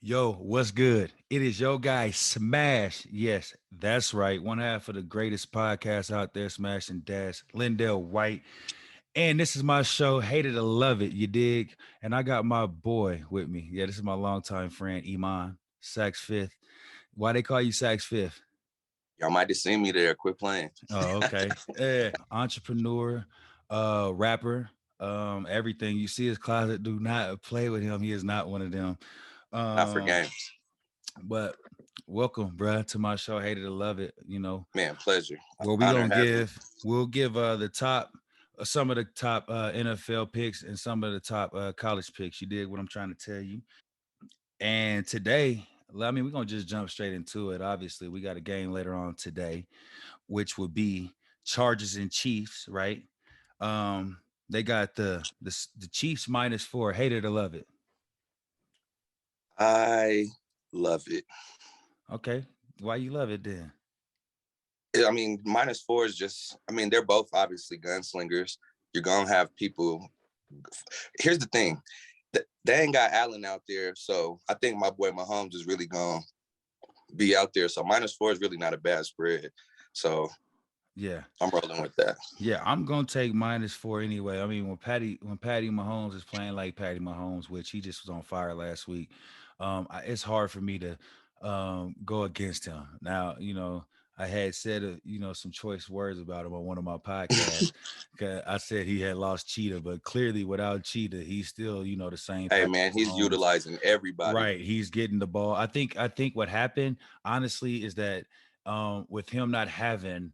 Yo, what's good? It is your guy, Smash. Yes, that's right. One half of the greatest podcast out there, Smash and Dash, LenDale White. And this is my show, Hated to Love It, you dig? And I got my boy with me. Yeah, this is my longtime friend, Iman, Sax Fifth. Why they call you Sax Fifth? Y'all might have seen me there. Quit playing. Oh, okay. Yeah, entrepreneur, rapper, everything. You see his closet, do not play with him. He is not one of them. Not for Um, games. But welcome, bruh, to my show. Hated to love it. Man, pleasure. Where we Honor gonna having me. we'll give the top, some of the top NFL picks and some of the top college picks. You did what I'm trying to tell you. And today, I mean, we're gonna just jump straight into it. Obviously, we got a game later on today, which would be Chargers and Chiefs, right? They got the Chiefs -4. Hated to love it. I love it. Okay, why you love it then? I mean, -4 is just, I mean, they're both obviously gunslingers. You're going to have people. Here's the thing. They ain't got Allen out there. So I think my boy Mahomes is really going to be out there. So -4 is really not a bad spread. So Yeah. I'm rolling with that. Yeah, I'm gonna take -4 anyway. I mean, when Patty Mahomes is playing like Patty Mahomes, which he just was on fire last week, it's hard for me to go against him. Now, I had said some choice words about him on one of my podcasts. 'Cause I said he had lost Cheetah, but clearly without Cheetah, he's still the same Hey, Patrick man, he's Mahomes. utilizing everybody. Right, he's getting the ball. I think what happened, honestly, is that with him not having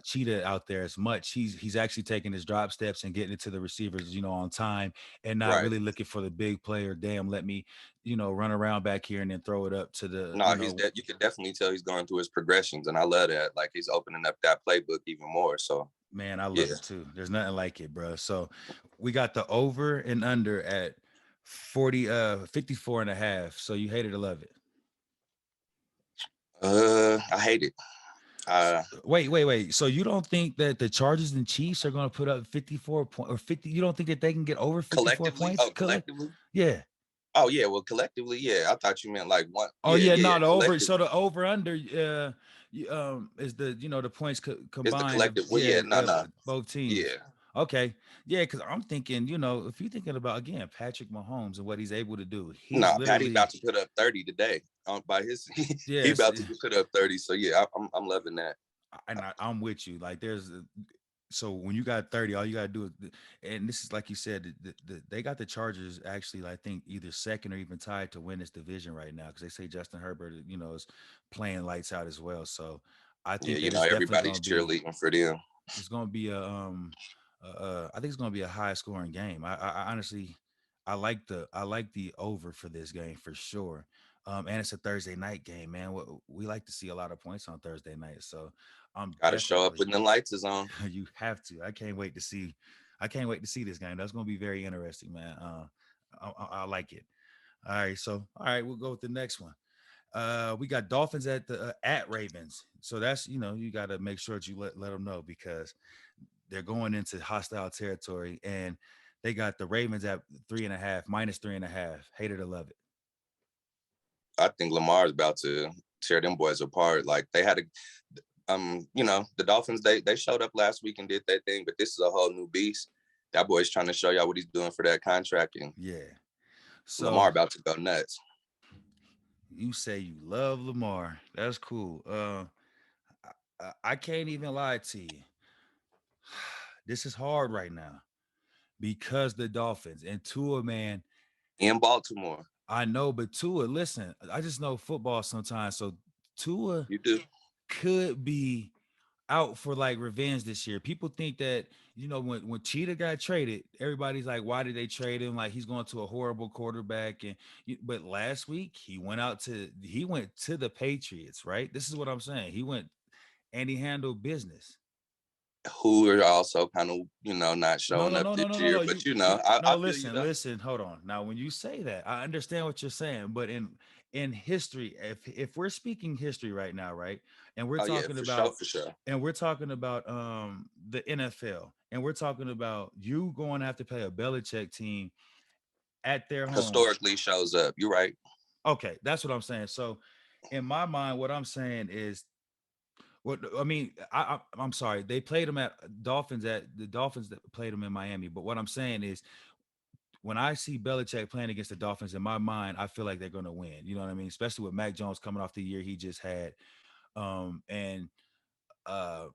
Cheetah out there as much, he's actually taking his drop steps and getting it to the receivers, on time, and not Right. really looking for the big player. Damn, let me, run around back here and then throw it up to No, you can definitely tell he's going through his progressions, and I love that. Like he's opening up that playbook even more. So man, I love yeah, it too. There's nothing like it, bro. So we got the over and under at 54 and a half. So you hated to love it. I hate it. Wait. So you don't think that the Chargers and Chiefs are going to put up 54 points or 50? You don't think that they can get over 54 Collectively, points? collectively. Yeah. Oh yeah, well collectively, yeah. I thought you meant like one. Oh Yeah, yeah, yeah, no, yeah. the over. So Collectively the over under is the the points is the combined of, collective. Well, yeah, no, no, both teams. yeah. Okay. Yeah, because I'm thinking, if you're thinking about again Patrick Mahomes and what he's able to do, he's No, Patty literally, about to put up 30 today. By his, he yes. about to put up 30. So yeah, I'm loving that. I'm with you. Like so when you got 30, all you gotta do is, and this is like you said, they got the Chargers actually, I think, either second or even tied to win this division right now because they say Justin Herbert, is playing lights out as well. So I Yeah, think that it's definitely everybody's cheerleading for them. gonna be I think it's gonna be a high scoring game. I honestly, I like the over for this game for sure. And it's a Thursday night game, man. We like to see a lot of points on Thursday night, so I'm Got to show up definitely. when the lights is on. You have to. I can't wait to see. I can't wait to see this game. That's going to be very interesting, man. I like it. All right, we'll go with the next one. We got Dolphins at Ravens. So that's you got to make sure that you let them know because they're going into hostile territory and they got the Ravens at 3.5 -3.5. Hate it or love it. I think Lamar's about to tear them boys apart. Like they had a the Dolphins, they showed up last week and did their thing, but this is a whole new beast. That boy's trying to show y'all what he's doing for that contract, and Yeah. Lamar So about to go nuts. you say you love Lamar. That's cool. I can't even lie to you. This is hard right now because the Dolphins and Tua, man. In Baltimore, I know, but Tua, listen, I just know football sometimes. So Tua you do. could be out for like revenge this year. People think that, when Cheetah got traded, everybody's like, why did they trade him? Like he's going to a horrible quarterback. But last week he went to the Patriots, right? This is what I'm saying. He went and he handled business. Who are also kind of not No, showing no, up no, this no, no, no, year, no. but No. I feel you Listen, though. listen. Hold on. Now, when you say that, I understand what you're saying. But in history, if we're speaking history right now, right, and we're Oh yeah, talking for sure, about for sure. the NFL, and we're talking about you going to have to play a Belichick team at their home. Historically shows up. You're right. Okay, that's what I'm saying. So, in my mind, what I'm saying is, what I mean, I'm sorry, they played them at Dolphins at the Dolphins that played them in Miami. But what I'm saying is, when I see Belichick playing against the Dolphins, in my mind, I feel like they're going to win. You know what I mean? Especially with Mac Jones coming off the year he just had, and uh,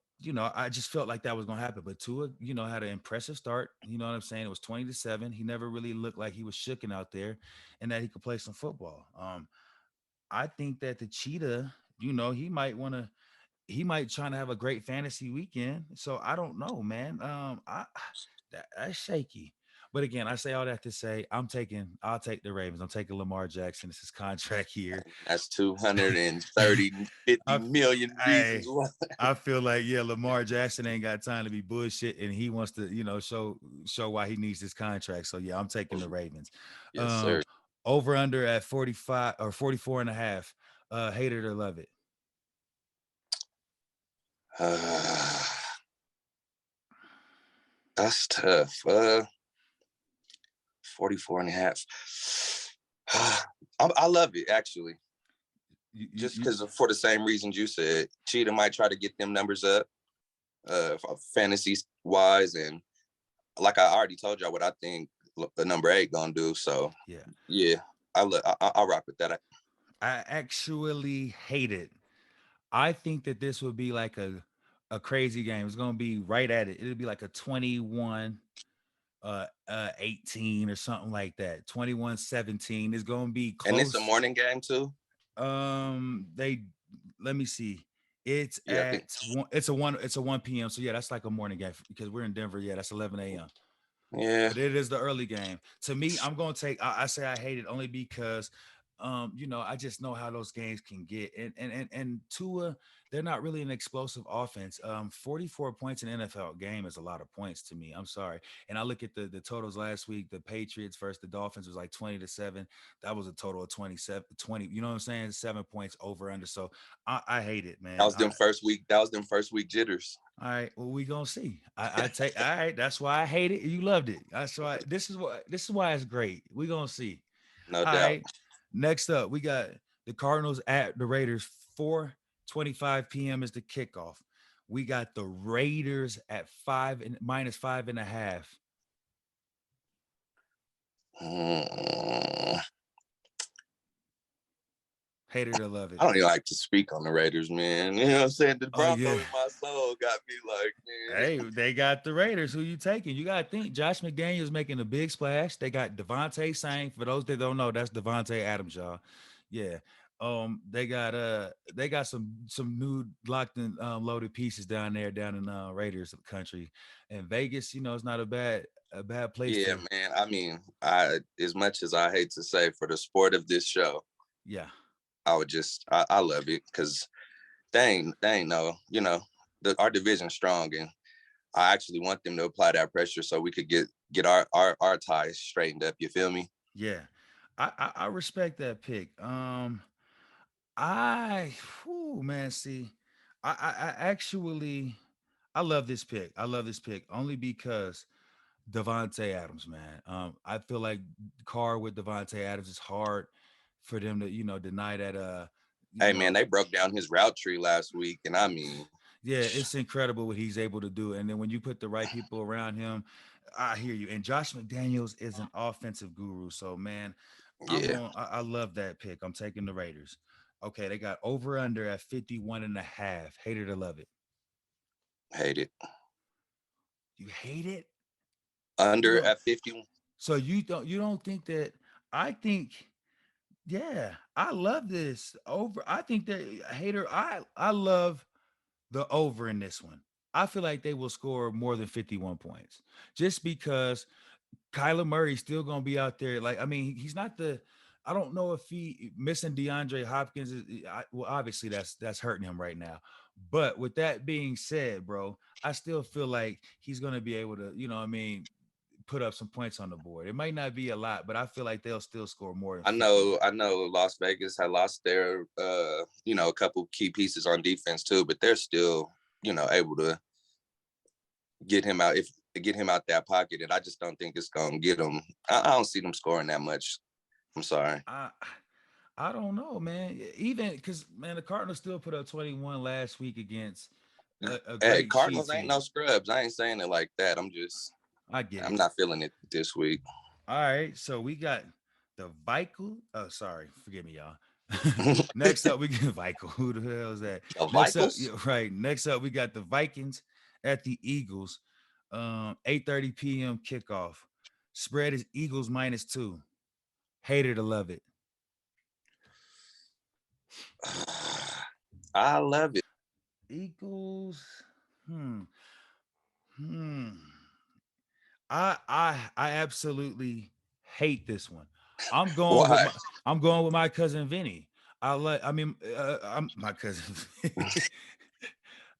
I just felt like that was going to happen. But Tua, had an impressive start. You know what I'm saying? It was 20-7. He never really looked like he was shooken out there, and that he could play some football. I think that the cheetah, he might want to. He might try to have a great fantasy weekend. So I don't know, man. That's shaky. But again, I say all that to say I'll take the Ravens. I'm taking Lamar Jackson. It's his contract year. That's 230, 50 I million reasons I why. I feel like, yeah, Lamar Jackson ain't got time to be bullshit, and he wants to, show why he needs this contract. So yeah, I'm taking the Ravens. Yes, Um, sir. Over under at 45 or 44 and a half. Hate it or love it. That's tough. 44 and a half. I love it, actually. Just You because for the same reasons you said. Cheetah might try to get them numbers up, fantasy wise. And like I already told y'all what I think the number 8 gonna do. So, yeah. yeah, I'll rock with that. I actually hate it. I think that this would be like a crazy game. It's gonna be right at it. It'll be like a 21 18 or something like that. 21-17 is gonna be And it's a close. morning game, too. They Let me see. It's Yeah, I think. at one. It's a 1 p.m. So yeah, that's like a morning game because we're in Denver. Yeah, that's 11 a.m. Yeah, But it is the early game. To me, I'm gonna take. I say I hate it only because, I just know how those games can get. And Tua, they're not really an explosive offense. 44 points in an NFL game is a lot of points to me. I'm sorry. And I look at the totals last week. The Patriots versus the Dolphins was like 20-7. That was a total of 27, 20. You know what I'm saying? 7 points over under. So I hate it, that man. was them first week. That was them first week jitters. All right, well, we gonna see. I take. All right, that's why I hate it. You loved it. That's why. This is why it's great. We gonna see. No All doubt. right. Next up, we got the Cardinals at the Raiders. 4:25 p.m. is the kickoff. We got the Raiders at five and minus 5.5. Mm, Hate it or love I it. don't even like to speak on the Raiders, man. You know what I'm saying? The Oh Bronco yeah. in my soul got me like, man. Hey, they got the Raiders. Who you taking? You gotta think. Josh McDaniels making a big splash. They got Devontae Saint. For those that don't know, that's Devontae Adams, y'all. Yeah. They got some new locked and loaded pieces down in Raiders country. And Vegas, it's not a bad place Yeah, to. man. I mean, I as much as I hate to say for the sport of this show, Yeah. I love it because they ain't no, our division's strong, and I actually want them to apply that pressure so we could get our ties straightened up. You feel me? Yeah. I respect that pick. I whew, man, see, I actually I love this pick. I love this pick only because Devontae Adams, man. I feel like Carr with Devontae Adams is hard for them to, deny that. You Hey, man, know, they broke down his route tree last week, and I mean, yeah, it's incredible what he's able to do. And then when you put the right people around him, I hear you. And Josh McDaniels is an offensive guru. So man, yeah, I love that pick. I'm taking the Raiders. Okay, they got over under at 51 and a half. Hate it or love it. hate it. You hate it? You Under don't. at 50. So you don't think that I think yeah, I love this over. I think that hater. I love the over in this one. I feel like they will score more than 51 points just because Kyler Murray's still gonna be out there. Like, I mean, he's not the. I don't know if he missing DeAndre Hopkins well, obviously that's hurting him right now. But with that being said, bro, I still feel like he's gonna be able to, what I mean, put up some points on the board. It might not be a lot, but I feel like they'll still score more than I 50. know, I know. Las Vegas had lost their, a couple key pieces on defense too, but they're still, able to get him out that pocket. And I just don't think it's gonna get them. I don't see them scoring that much. I'm sorry. I I don't know, man. Even because man, the Cardinals still put up 21 last week against a Hey, great Chiefs Cardinals ain't no team. scrubs. I ain't saying it like that. I get I'm it. not feeling it this week. All right, so we got the Vikings. Oh, sorry, forgive me, y'all. The Next up, we get Viking. Who the hell is that? Next up, Vikings. yeah, right. Next up, we got the Vikings at the Eagles. 8:30 p.m. kickoff. Spread is Eagles -2. Hate it or love it. I love it. Eagles. Hmm. Hmm. I absolutely hate this one. I'm going with Why? my I'm going with my cousin Vinny. I mean I'm my cousin.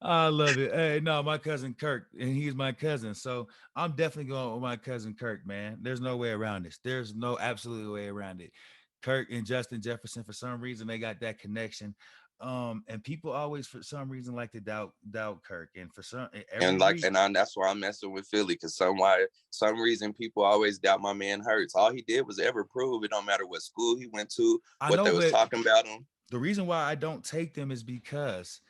I love it. Hey, no, my cousin Kirk, and he's my cousin. So I'm definitely going with my cousin Kirk, man. There's no way around this. There's no absolute way around it. Kirk and Justin Jefferson, for some reason, they got that connection. And people always, for some reason, like to doubt Kirk. And for some every And like, week, that's why I'm messing with Philly because some reason people always doubt my man Hurts. All he did was ever prove it. Don't matter what school he went to, I what know, they was but talking about him. the reason why I don't take them is because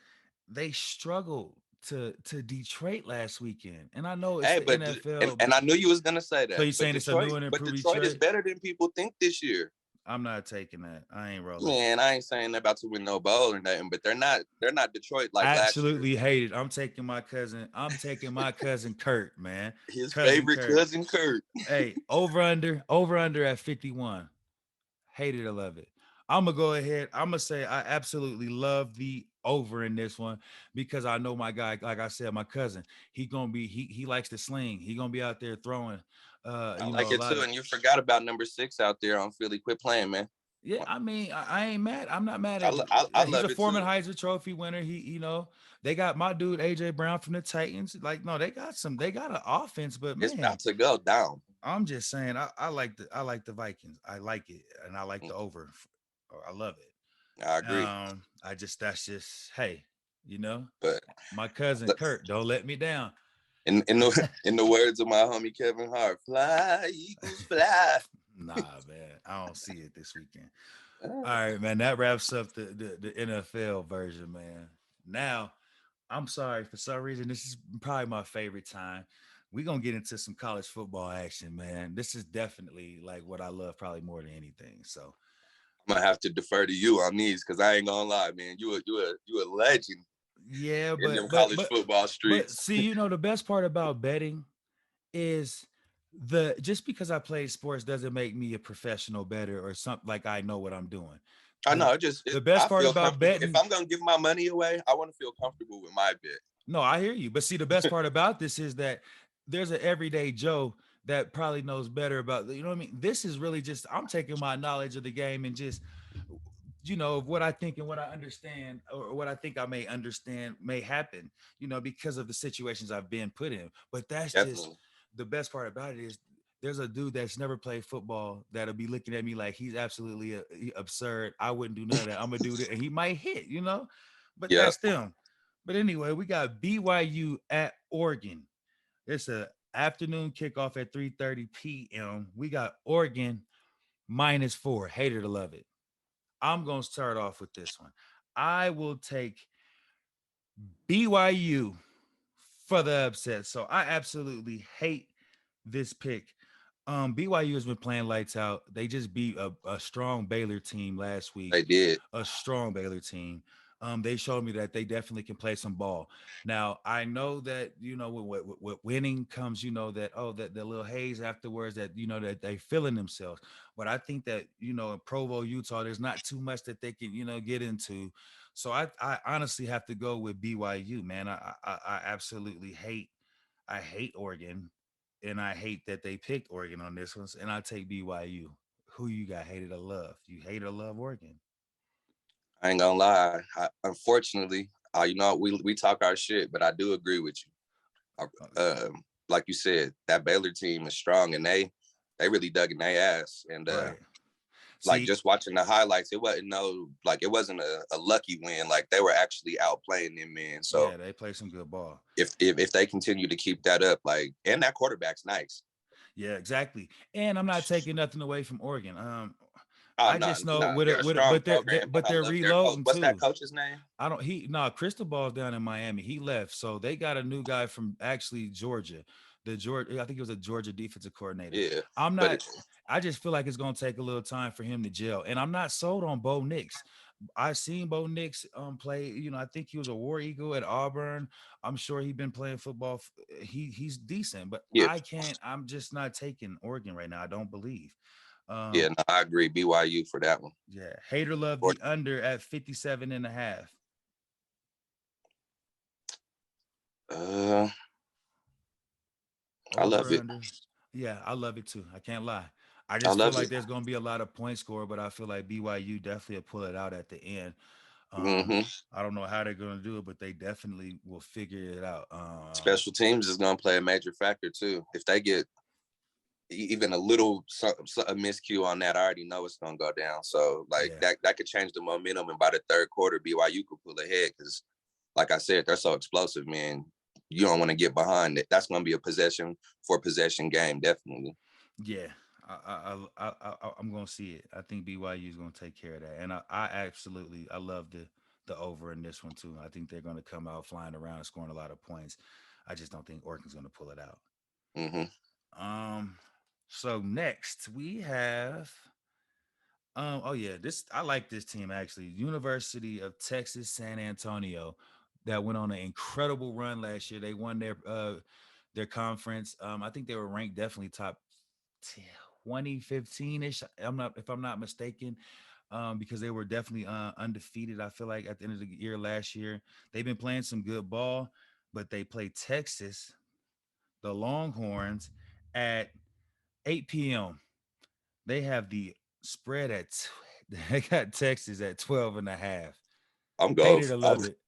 they struggled to Detroit last weekend. And I know it's Hey, the but NFL, and I knew you was gonna say so that. you're saying it's a new and But improved Detroit is Detroit? better than people think this year. I'm not taking that. I ain't rolling. Man, I ain't saying they're about to win no bowl or nothing, but they're not Detroit like last year. Absolutely hate it. I'm taking my cousin. I'm taking my cousin Kurt, man. His Cousin favorite Kurt. cousin Kurt. Hey, over under at 51. Hate it or love it. I'm gonna go ahead. I'm gonna say I absolutely love the over in this one because I know my guy. Like I said, my cousin. He likes to sling. He gonna be out there throwing. I A like it lot too. of And you forgot about number 6 out there on Philly. Quit playing, man. yeah. I mean, I ain't mad. I'm not mad I, at. I He's a love it Foreman too. Heisman Trophy winner. They got my dude AJ Brown from the Titans. Like, no, they got some. They got an offense, but It's man, about to go down. I'm just saying, I like the Vikings. I like it, and I like the over. I love it. I agree. That's just hey, you know, But my cousin Kurt, don't let me down. in the words of my homie Kevin Hart, fly Eagles fly. Nah, man, I don't see it this weekend. All Uh, right, man, that wraps up the NFL version, man. Now, I'm sorry for some reason. This is probably my favorite time. We're gonna get into some college football action, man. This is definitely like what I love, probably more than anything. So I'm gonna have to defer to you on these because I ain't gonna lie, man. You a legend yeah, in them but but college but football but streets. see, the best part about betting is the just because I play sports doesn't make me a professional better or something like I know what I'm doing. I The know. the best I part feel about comfortable. If betting, I'm gonna give my money away, I want to feel comfortable with my no, I hear you. But see, the best bet. part about this is that there's an everyday Joe that probably knows better about, you know what I mean? This is really just I'm taking my knowledge of the game and just of what I think and what I understand or what I think I may understand may happen, because of the situations I've been put in. But that's just Definitely. the best part about it is there's a dude that's never played football that'll be looking at me like he's absolutely absurd. I wouldn't do none of that. I'm gonna do it, and he might hit. But Yep. that's them. But anyway, we got BYU at Oregon. It's a afternoon kickoff at 3:30 p.m. We got Oregon -4. Hate it or love it. I'm going to start off with this one. I will take BYU for the upset. So I absolutely hate this pick. BYU has been playing lights out. They just beat a strong Baylor team last week, They did. a strong Baylor team. They showed me that they definitely can play some ball. Now I know that with winning comes, that that the little haze afterwards, that that they feeling themselves. But I think that in Provo, Utah, there's not too much that they can get into. So I honestly have to go with BYU, man. I absolutely hate Oregon, and I hate that they picked Oregon on this one. And I take BYU. Who you got? Hated or love? You hate or love Oregon? I ain't gonna lie. Unfortunately, we talk our shit, but I do agree with you. Uh, Like you said, that Baylor team is strong, and they really dug in their ass. And right. like See, just watching the highlights, it wasn't a lucky win. Like they were actually outplaying them, man. So yeah, they play some good ball. if they continue to keep that up, like, and that quarterback's nice. Yeah, exactly. And I'm not taking nothing away from Oregon. Oh I no, just know no, they're a with a strong program. but I they're love their coach. reloading What's that too. coach's name? I don't he no Crystal Ball's down in Miami. He left, so they got a new guy from actually Georgia. The Georgia, I think it was a Georgia defensive coordinator. Yeah, I'm but not. it's I just feel like it's gonna take a little time for him to gel, and I'm not sold on Bo Nix. I've seen Bo Nix play. You know, I think he was a War Eagle at Auburn. I'm sure he's been playing football. He's decent, but yeah, I can't. I'm just not taking Oregon right now. I don't believe. yeah. Um, No, I agree. BYU for that one. yeah, Hater love Or the under at 57 and a half. uh, I love Over it. under. Yeah, I love it too. I can't lie. I I just feel love like it. there's going to be a lot of points scored, but I feel like BYU definitely will pull it out at the end. Um, Hmm. I don't know how they're going to do it, but they definitely will figure it out. Special teams is going to play a major factor too. If they get even a little a miscue on that, I already know it's going to go down. So like Yeah, that could change the momentum, and by the third quarter, BYU could pull ahead because, like I said, they're so explosive, man. You don't want to get behind it. That's going to be a possession for possession game, definitely. yeah. I'm going to see it. I think BYU is going to take care of that, and I absolutely I love the over in this one too. I think they're going to come out flying around and scoring a lot of points. I just don't think Oregon's going to pull it out. Hmm. Um, so next we have oh yeah, this I like this team actually. University of Texas San Antonio that went on an incredible run last year. They won their conference. I think they were ranked definitely top 2015ish. I'm not mistaken. Because they were definitely undefeated. I feel like at the end of the year last year, they've been playing some good ball, but they played Texas, the Longhorns, at 8 p.m. They have the spread at they got Texas at 12 and a half. I'm Hate going. it or love it.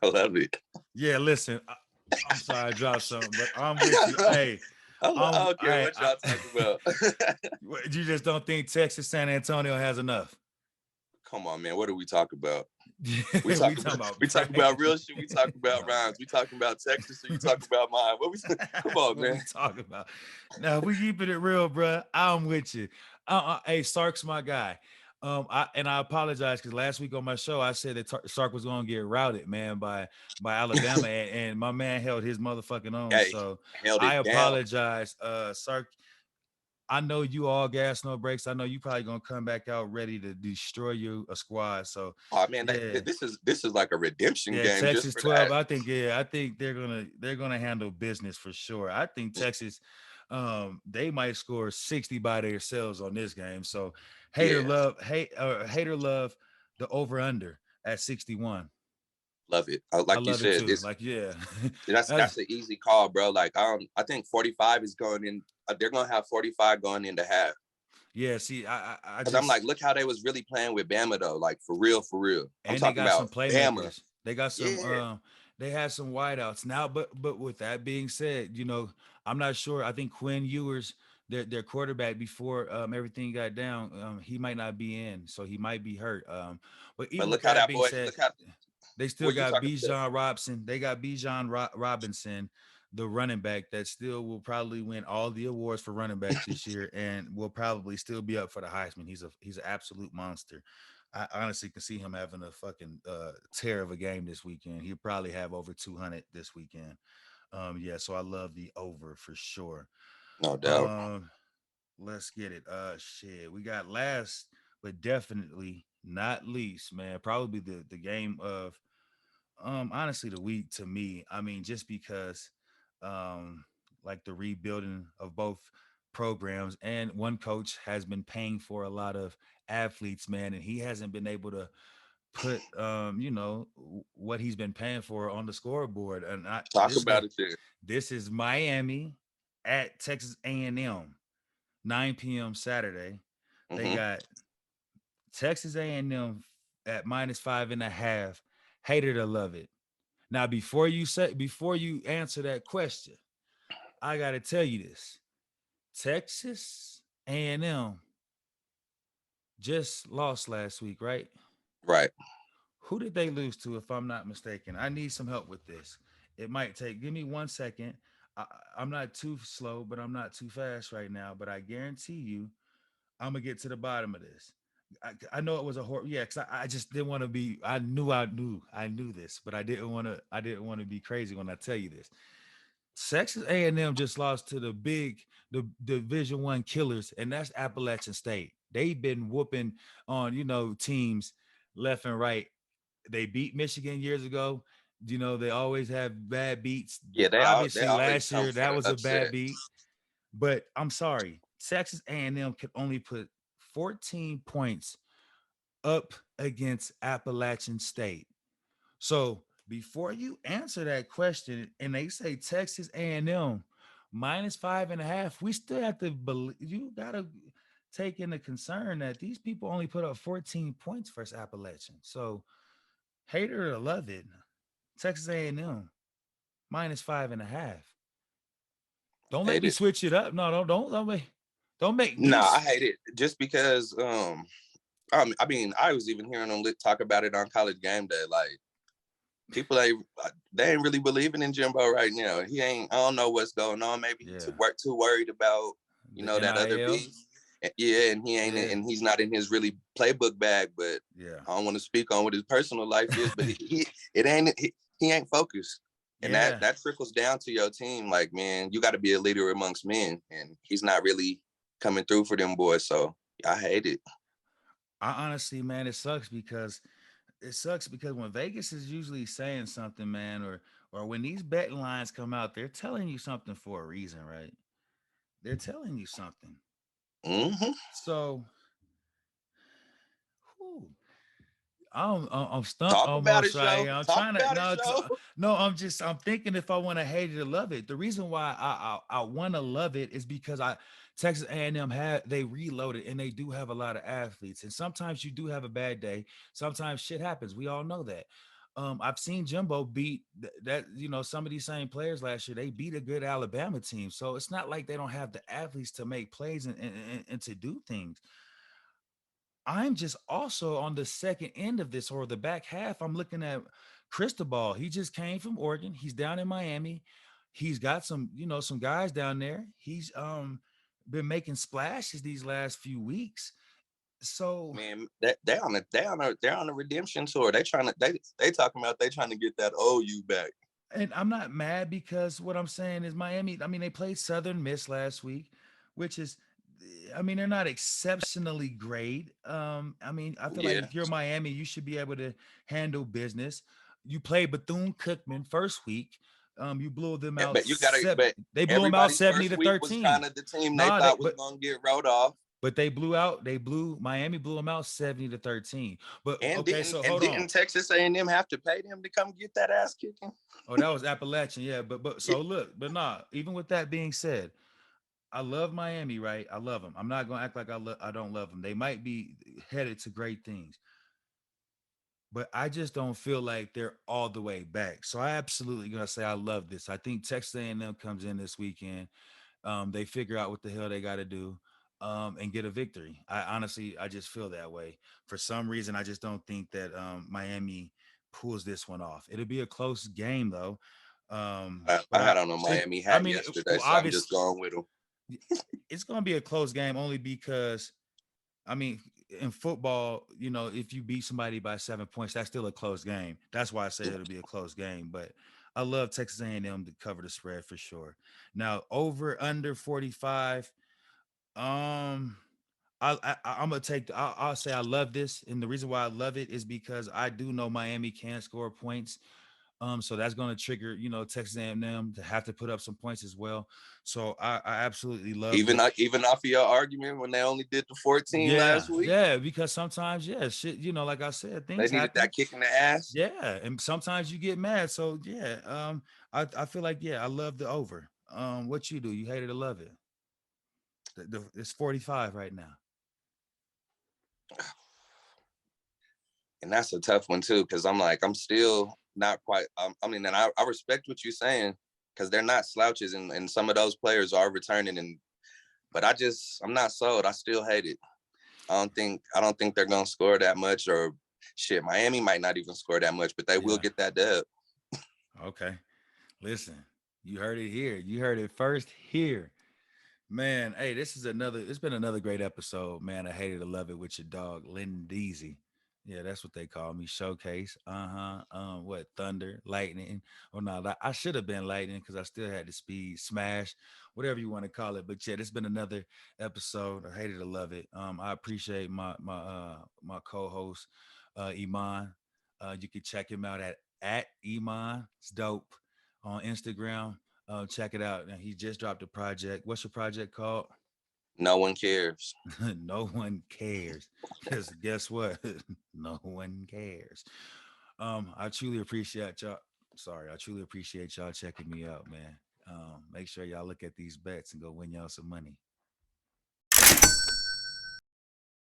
I love it. Yeah, listen, I'm sorry I dropped something, but I'm with you. Hey, I don't care what I y'all talk about. you just don't think Texas San Antonio has enough. Come on, man. What do we talk about? We We talk talking about about we talk about pride. real shit. We talk about Oh rhymes. We talking about Texas. Or you man. talking about mine? What we? Come on, What man. we talking about? Now, if we keeping it real, bro, I'm with you. Hey, Sark's my guy. I apologize because last week on my show I said that Sark was going to get routed, man, by Alabama, and my man held his motherfucking own. Hey, So held I it down. apologize, Sark. I know you all gas no breaks. I know you probably gonna come back out ready to destroy you a squad. So Oh man, yeah, this is like a redemption yeah, game just Texas for 12. that. I think they're gonna handle business for sure. I think Texas they might score 60 by themselves on this game. So Yeah, hater love the over under at 61. love it. I Like you love it said, too. this Like, yeah. that's That's an easy call, bro. Like I think 45 is going in. They're gonna have 45 going into half. yeah, see, I Cause I'm like, just look how they was really playing with Bama though. Like for real, for real. I'm and they talking got some about Bama. playmakers. They got some Yeah. they had some wideouts. Now, but with that being said, I'm not sure. I think Quinn Ewers, their quarterback before everything got down, he might not be in, so he might be hurt. But But even with look how that that being boy. said, Look how. they still What you got talking about? Bijan Robinson. They got Robinson, the running back that still will probably win all the awards for running back this year, and will probably still be up for the Heisman. He's an absolute monster. I honestly can see him having a fucking tear of a game this weekend. He'll probably have over 200 this weekend. Yeah, so I love the over for sure. No doubt. Um, let's get it. Shit, we got last but definitely not least, man. Probably the game of honestly the week to me. I mean, just because like the rebuilding of both programs, and one coach has been paying for a lot of athletes, man, and he hasn't been able to put what he's been paying for on the scoreboard. And Talk about it there. this is Miami at Texas A&M, 9 p.m. Saturday. They Hmm. got Texas A&M at -5.5. Hated to love it. Now, before you answer that question, I got to tell you this: Texas A&M just lost last week, right? Right. Who did they lose to, if I'm not mistaken? I need some help with this. It might take. Give me 1 second. I, I'm not too slow, but I'm not too fast right now. But I guarantee you, I'm gonna get to the bottom of this. I know it was a horror. Yeah, because I just didn't want to be. I knew this, but I didn't want to. I didn't want to be crazy when I tell you this. Texas A&M just lost to the Division One killers, and that's Appalachian State. They've been whooping on teams left and right. They beat Michigan years ago. They always have bad beats. Yeah, they Obviously, always last come year for that the was a bad upset. beat. But I'm sorry, Texas A&M could only put 14 points up against Appalachian State. So before you answer that question, and they say Texas A&M minus 5.5, we still have to believe. You gotta take into concern that these people only put up 14 points versus Appalachian. So hate it or love it, Texas A&M minus 5.5. Don't make Hate me it. switch it up. No, don't make me. No, I hate it just because. I mean, I was even hearing them talk about it on College Game Day. Like people, they ain't really believing in Jimbo right now. He ain't. I don't know what's going on. Maybe he Yeah, too worried about the that other NIL. beef. Yeah, and Yeah, he's not in his really playbook bag. But yeah, I don't want to speak on what his personal life is. But he ain't focused, and yeah. that trickles down to your team. Like, man, you got to be a leader amongst men, and he's not really coming through for them boys. So I hate it. I honestly, man, it sucks because when Vegas is usually saying something, man, or when these betting lines come out, they're telling you something for a reason, right? They're telling you something. Hmm. So, whew, I'm stumped Talk about it, almost right show. here. I'm Talk trying to about it, no, show. no. I'm thinking if I want to hate it or love it. The reason why I want to love it is because I Texas A&M had they reloaded and they do have a lot of athletes. And sometimes you do have a bad day. Sometimes shit happens. We all know that. I've seen Jimbo beat that some of these same players last year. They beat a good Alabama team, so it's not like they don't have the athletes to make plays and to do things. I'm just also on the second end of this or the back half. I'm looking at Cristobal. He just came from Oregon. He's down in Miami. He's got some guys down there. He's been making splashes these last few weeks. So, Man, that they're on a redemption tour. They talking about they trying to get that OU back. and I'm not mad because what I'm saying is Miami, I mean, they played Southern Miss last week, which is I mean, they're not exceptionally great. I mean, I feel like Yeah, if you're Miami, you should be able to handle business. You play Bethune Cookman first week. You blew them out but you gotta. But they blew them out everybody's 70 first to week was 13. kind of the team they Nah, they thought was gonna get wrote off, but they blew Miami blew them out 70 to 13. But and okay, so and hold on. didn't Texas A&M have to pay them to come get that ass kicking? Oh, that was Appalachian, yeah. But Yeah, so look, but nah, even with that being said, I love Miami, right? I love them. I'm not gonna act like I don't love them. They might be headed to great things, but I just don't feel like they're all the way back. So I absolutely gonna say I love this. I think Texas A&M comes in this weekend. They figure out what the hell they got to do, and get a victory. I honestly, I just feel that way. For some reason, I just don't think that Miami pulls this one off. It'll be a close game though. But I had on a Miami I hat mean, yesterday, well, so I'm obviously, just going with them. it's gonna be a close game only because I mean, in football, if you beat somebody by 7 points, that's still a close game. That's why I say it'll be a close game. But I love Texas A&M to cover the spread for sure. Now, over under 45. Um, I'm gonna take. I'll say I love this, and the reason why I love it is because I do know Miami can score points. So that's going to trigger, Texas A&M to have to put up some points as well. So I absolutely love this. Even off of your argument when they only did the 14 Yeah, last week, yeah, because sometimes, yeah, shit, like I said, they things needed happen. that kick in the ass. Yeah, and sometimes you get mad. So yeah, I feel like I love the over. What you do? You hate it or love it? It's 45 right now. And that's a tough one too, because I'm still not quite. I mean, and I respect what you're saying because they're not slouches, and some of those players are returning. But I'm not sold. I still hate it. I don't think they're gonna score that much, or shit. Miami might not even score that much, but they will Yeah. get that dub. Okay. Listen, you heard it here. You heard it first here. Man, hey, this is another. It's been another great episode, man. I hated to love it with your dog, LenDeezy. Yeah, that's what they call me. Showcase. What thunder, lightning? Oh no, I should have been lightning because I still had the speed. Smash, whatever you want to call it. But yeah, it's been another episode. I hated to love it. I appreciate my co-host, Iman. You can check him out at Iman. It's dope on Instagram. Check it out. And he just dropped a project. What's your project called? No one cares. No one cares. Because guess what? No one cares. I truly appreciate y'all. Sorry, I truly appreciate y'all checking me out, man. Make sure y'all look at these bets and go win y'all some money.